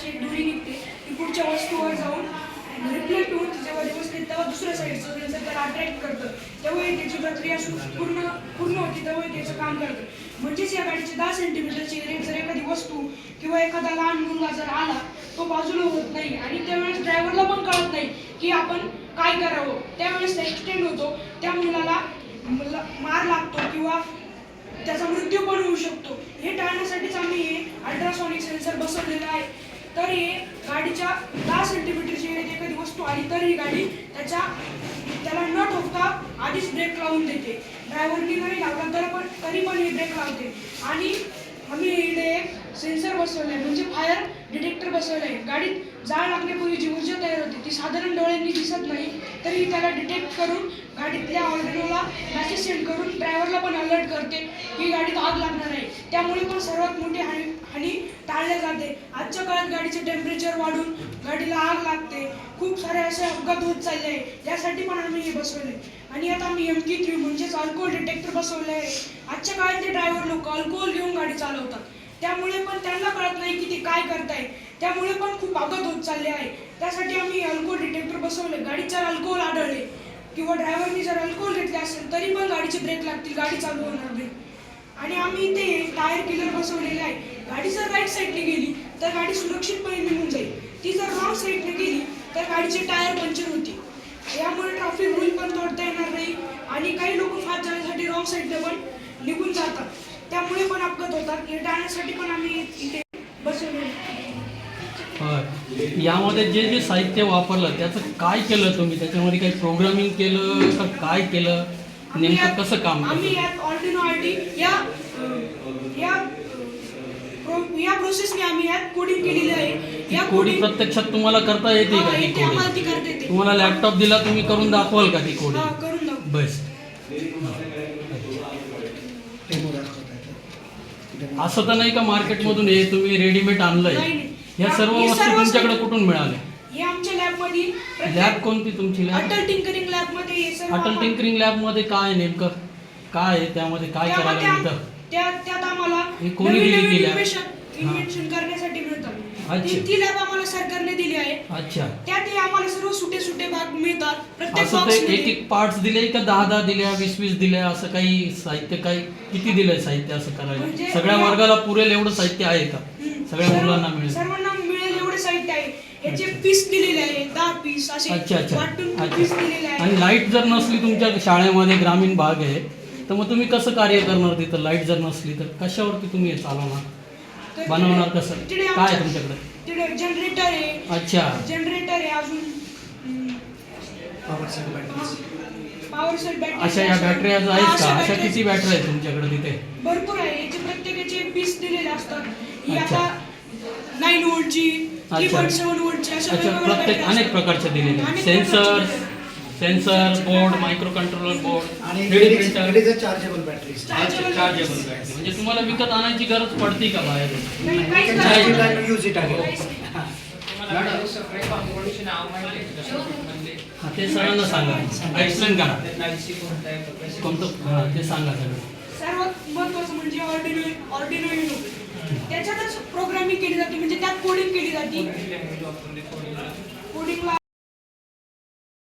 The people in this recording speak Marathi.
अशी एक दोरी निघते ती पुढच्या वस्तूवर जाऊन रिफ्लेक्ट होऊन जेव्हा बसते तेव्हा दुसऱ्या साईडचं सेन्सर त्याला अट्रॅक्ट करतं, तेव्हा त्याची प्रक्रिया पूर्ण होती, तेव्हा त्याचं काम करतं. म्हणजेच या गाडीची 10 सेंटीमीटरची जर एखादी वस्तू किंवा एखादा लहान मुलगा जर आला तो बाजूला होत नाही आणि त्यावेळेस ड्रायव्हरला पण कळत नाही की आपण काय करावं. त्यावेळेस एक्सटेंड होतो, त्या मुलाला मार लागतो किंवा त्याचा मृत्यू पण होऊ शकतो. हे टाळण्यासाठीच आम्ही हे अल्ट्रासॉनिक सेन्सर बसवलेलं आहे. तर हे गाडीच्या 10 सेंटीमीटरची एखादी वस्तू आली तर ही गाडी त्याला न ठोकता आधीच ब्रेक लावून देते. ड्रायव्हरनी नाही लावला तरी पण ही ब्रेक लावते. आणि आम्ही इथे एक सेन्सर बसवलं आहे, म्हणजे फायर डिटेक्टर बसवलं आहे. गाडीत जाळ लागण्यापूर्वी जी ऊर्जा तयार होते ती साधारण डोळ्यांनी दिसत नाही, तरी त्याला डिटेक्ट करून गाडीतल्या ऑर्डिनोला मॅसेज सेंड करून ड्रायव्हरला पण अलर्ट करते की गाडीत आग लागणार आहे. त्यामुळे पण सर्वात मोठी हानी टाळल्या जाते. आजच्या काळात गाडीचे टेम्परेचर वाढून गाडीला आग लागते, खूप सारे असे अपघात होत चालले आहे. त्यासाठी पण आम्ही हे बसवले. आणि आता आम्ही MK3 म्हणजेच अल्कोहोल डिटेक्टर बसवले आहे. आजच्या काळात ते ड्रायव्हर लोक अल्कोहोल घेऊन गाडी चालवतात, त्यामुळे पण त्यांना कळत नाही की ते काय करताय, त्यामुळे पण खूप अपघात होत चालले आहे. त्यासाठी आम्ही अल्कोहोल डिटेक्टर बसवले. गाडीत जर अल्कोहोल आढळले किंवा ड्रायव्हरनी जर अल्कोहोल घेतले असेल तरी पण गाडीचे ब्रेक लागतील, गाडी चालू होणार नाही. आणि आम्ही इथे टायर किलर बसवलेले आहे. गाडी जर राईट साईडने गेली तर गाडी सुरक्षितपणे निघून जाईल, ती जर रॉंग साईडने गेली तर गाडीचे टायर पंक्चर होतील. यामुळे ट्रॅफिक रूल पण तोडता येणार नाही आणि काही लोक फास्ट जाण्यासाठी रॉंग साईडने पण निघून जातात, त्यामुळे पण अपघात होतात. हे टाळण्यासाठी पण आम्ही इथे बसवले. यामध्ये जे जे साहित्य वापरलं त्याचं काय केलं तुम्ही? त्याच्यामध्ये काही प्रोग्रामिंग केलं का काय केलं? नेमकं कसं काम केलं? आम्ही यात ऑर्डिनो आयडी या प्रोसेसने आम्ही यात कोडिंग केलेली आहे. या कोडिंग प्रत्यक्षात तुम्हाला करता येते का ती आम्हाला ती कोडिंग? करता येते. तुम्हाला लॅपटॉप दिला, तुम्ही करून दाखवाल का ती हा, कोडिंग? करून दाखवू. बस. असं तर नाही का मार्केटमधून हे तुम्ही रेडीमेड आणलंय? नाही. या सर्व हे वस्तू सर्व तुमच्याकडे कुठून मिळाल्या? हे आमच्या लॅबमध्ये लॅब कोणती तुमची लॅब? अटल टिंकरिंग लॅबमध्ये हे सर्व अटल टिंकरिंग लॅबमध्ये काय नेमकं काय आहे? त्यामध्ये काय करायला मिळतं? त्यात आम्हाला ही कोणी दिली ती लॅब? इन्व्हेन्शन करण्यासाठी मिळतात. अच्छा. ती लॅब आम्हाला सरकारने दिली आहे. अच्छा. त्यात आम्हाला सर्व सुटे भाग मिळतात. प्रत्येक असं ते बॉक्समध्ये एक एक पार्ट्स दिले का 10 दिल्या 20 दिल्या असं काही साहित्य? काही किती दिलंय साहित्य असं करायला? म्हणजे सगळ्या वर्गाला पुरेल एवढं साहित्य आहे का? सगळ्या मुलांना मिळेल? सर्वांना मिळेल एवढे साहित्य आहे. याचे पीस दिलेले आहे 10 पीस असे अच्छा. वाटून पीस दिलेले आहे. आणि लाईट जर नसली तुमच्या शाळेमध्ये, ग्रामीण भाग आहे, तर मग तुम्ही कसं कार्य करणार तिथं? लाईट जर नसली तर कशावरती तुम्ही हे चालवणार, तर बनवणार कसं? तिकडे काय आहे तुमच्याकडे? तिकडे जनरेटर आहे. अच्छा. जनरेटर आहे, अजून पॉवर सेल बॅटरी. अशा या बॅटऱ्या आहेत का? अशा किती बॅटऱ्या आहेत तुमच्याकडे तिथे? भरपूर आहे. याचे प्रत्येकाचे पीस दिलेले असतात. ही अच्छा. आता 9 व्होल्टची, 3.7 व्होल्टची अशा अच्छा, वेगवेगळ्या प्रत्येक बॅटऱ्या अनेक असतात. प्रकारचे दिलेले आहेत. अनेक सेन्सर प्रकारचे बोर्ड, मायक्रो कंट्रोलर बोर्ड, आणि 3D printer, chargeable batteries. Chargeable battery. म्हणजे तुम्हाला विकत आणायची गरज पडते का बाहेर? नाही, काहीच नाही. नाही. यूज इट आहे. काहीच नाही. हा, ते सरांना सांगा, एक्सप्लेन करा कोणतं. ते सांगा सगळं. सर्वात महत्त्वाचं म्हणजे ऑर्डिनो युनो. त्याच्यातच प्रोग्रामिंग केली जाते, म्हणजे त्यात कोडिंग केली जाते. कोडिंगला